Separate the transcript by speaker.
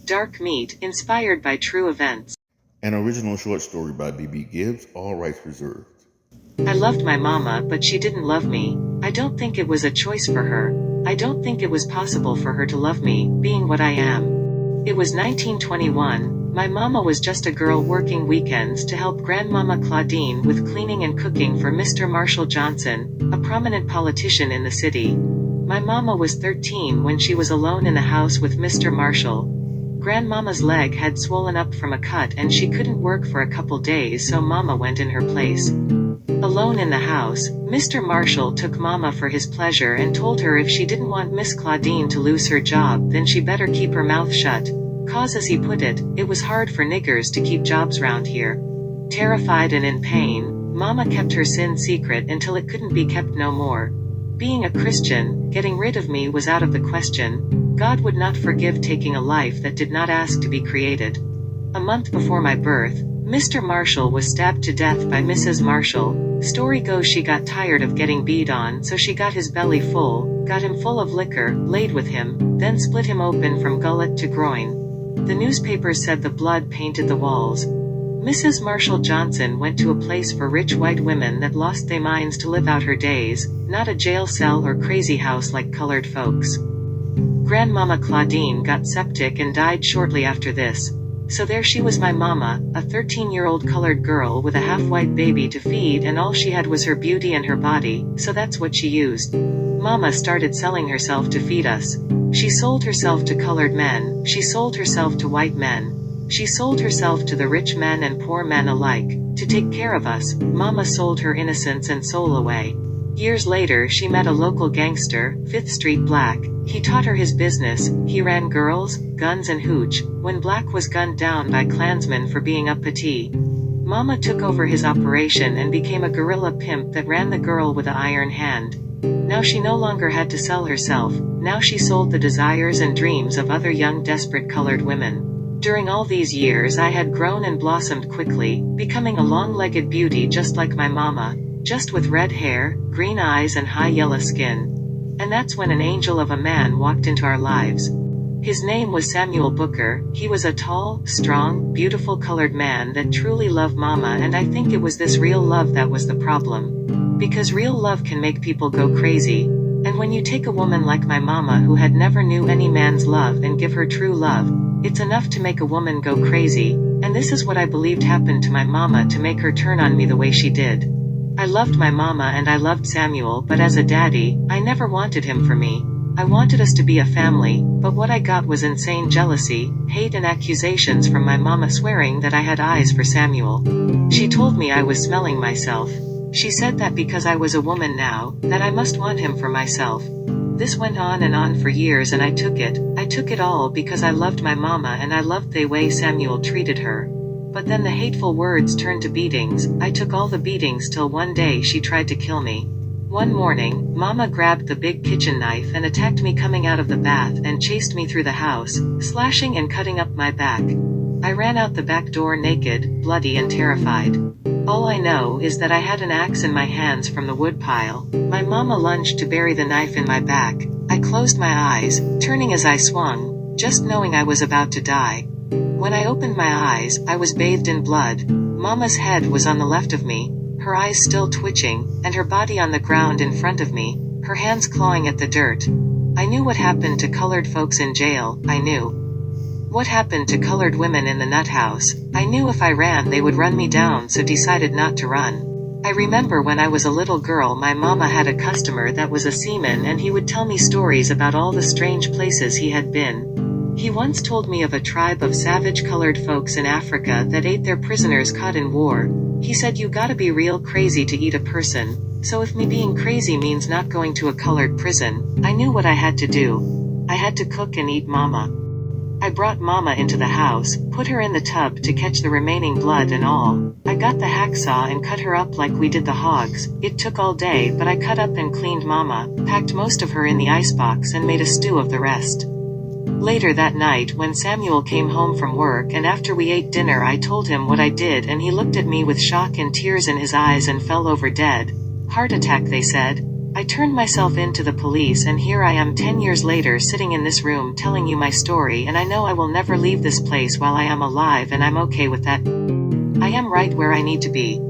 Speaker 1: Dark Meat, inspired by true events.
Speaker 2: An original short story by B.B. Gibbs, all rights reserved.
Speaker 1: I loved my mama, but she didn't love me. I don't think it was a choice for her. I don't think it was possible for her to love me, being what I am. It was 1921. My mama was just a girl working weekends to help Grandmama Claudine with cleaning and cooking for Mr. Marshall Johnson, a prominent politician in the city. My mama was 13 when she was alone in the house with Mr. Marshall. Grandmama's leg had swollen up from a cut and she couldn't work for a couple days, so Mama went in her place. Alone in the house, Mr. Marshall took Mama for his pleasure and told her if she didn't want Miss Claudine to lose her job, then she better keep her mouth shut. 'Cause as he put it was hard for niggers to keep jobs round here. Terrified and in pain, Mama kept her sin secret until it couldn't be kept no more. Being a Christian, getting rid of me was out of the question. God would not forgive taking a life that did not ask to be created. A month before my birth, Mr. Marshall was stabbed to death by Mrs. Marshall. Story goes she got tired of getting beat on, so she got his belly full, got him full of liquor, laid with him, then split him open from gullet to groin. The newspapers said the blood painted the walls. Mrs. Marshall Johnson went to a place for rich white women that lost their minds to live out her days, not a jail cell or crazy house like colored folks. Grandmama Claudine got septic and died shortly after this. So there she was, my mama, a 13-year-old colored girl with a half-white baby to feed, and all she had was her beauty and her body, so that's what she used. Mama started selling herself to feed us. She sold herself to colored men, she sold herself to white men. She sold herself to the rich men and poor men alike. To take care of us, Mama sold her innocence and soul away. Years later she met a local gangster, 5th Street Black. He taught her his business. He ran girls, guns and hooch. When Black was gunned down by Klansmen for being uppity, Mama took over his operation and became a guerrilla pimp that ran the girl with an iron hand. Now she no longer had to sell herself. Now she sold the desires and dreams of other young desperate colored women. During all these years I had grown and blossomed quickly, becoming a long-legged beauty just like my mama, just with red hair, green eyes and high yellow skin. And that's when an angel of a man walked into our lives. His name was Samuel Booker. He was a tall, strong, beautiful colored man that truly loved Mama, and I think it was this real love that was the problem. Because real love can make people go crazy. And when you take a woman like my mama who had never knew any man's love and give her true love, it's enough to make a woman go crazy. And this is what I believed happened to my mama to make her turn on me the way she did. I loved my mama and I loved Samuel, but as a daddy, I never wanted him for me. I wanted us to be a family, but what I got was insane jealousy, hate and accusations from my mama, swearing that I had eyes for Samuel. She told me I was smelling myself. She said that because I was a woman now, that I must want him for myself. This went on and on for years and I took it. I took it all because I loved my mama and I loved the way Samuel treated her. But then the hateful words turned to beatings. I took all the beatings till one day she tried to kill me. One morning, Mama grabbed the big kitchen knife and attacked me coming out of the bath and chased me through the house, slashing and cutting up my back. I ran out the back door naked, bloody and terrified. All I know is that I had an axe in my hands from the wood pile. My mama lunged to bury the knife in my back. I closed my eyes, turning as I swung, just knowing I was about to die. When I opened my eyes, I was bathed in blood. Mama's head was on the left of me, her eyes still twitching, and her body on the ground in front of me, her hands clawing at the dirt. I knew what happened to colored folks in jail. I knew what happened to colored women in the nut house. I knew if I ran they would run me down, so decided not to run. I remember when I was a little girl my mama had a customer that was a seaman and he would tell me stories about all the strange places he had been. He once told me of a tribe of savage colored folks in Africa that ate their prisoners caught in war. He said you gotta be real crazy to eat a person. So if me being crazy means not going to a colored prison, I knew what I had to do. I had to cook and eat Mama. I brought Mama into the house, put her in the tub to catch the remaining blood and all. I got the hacksaw and cut her up like we did the hogs. It took all day, but I cut up and cleaned Mama, packed most of her in the icebox and made a stew of the rest. Later that night when Samuel came home from work and after we ate dinner I told him what I did and he looked at me with shock and tears in his eyes and fell over dead. Heart attack, they said. I turned myself in to the police, and here I am 10 years later sitting in this room telling you my story, and I know I will never leave this place while I am alive, and I'm okay with that. I am right where I need to be.